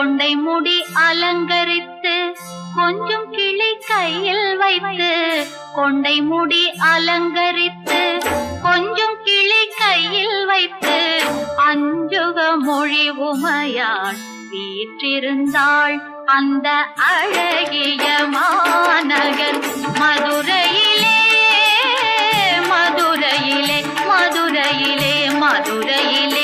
கொண்டை முடி அலங்கரித்து கொஞ்சம் கிளி கையில் வைத்து கொண்டை முடி அலங்கரித்து கொஞ்சம் கிளி கையில் வைத்து அஞ்சுக மொழி உமையாள் வீற்றிருந்தாள் அந்த அழகிய மாநகர் மதுரையிலே மதுரையிலே மதுரையிலே மதுரையிலே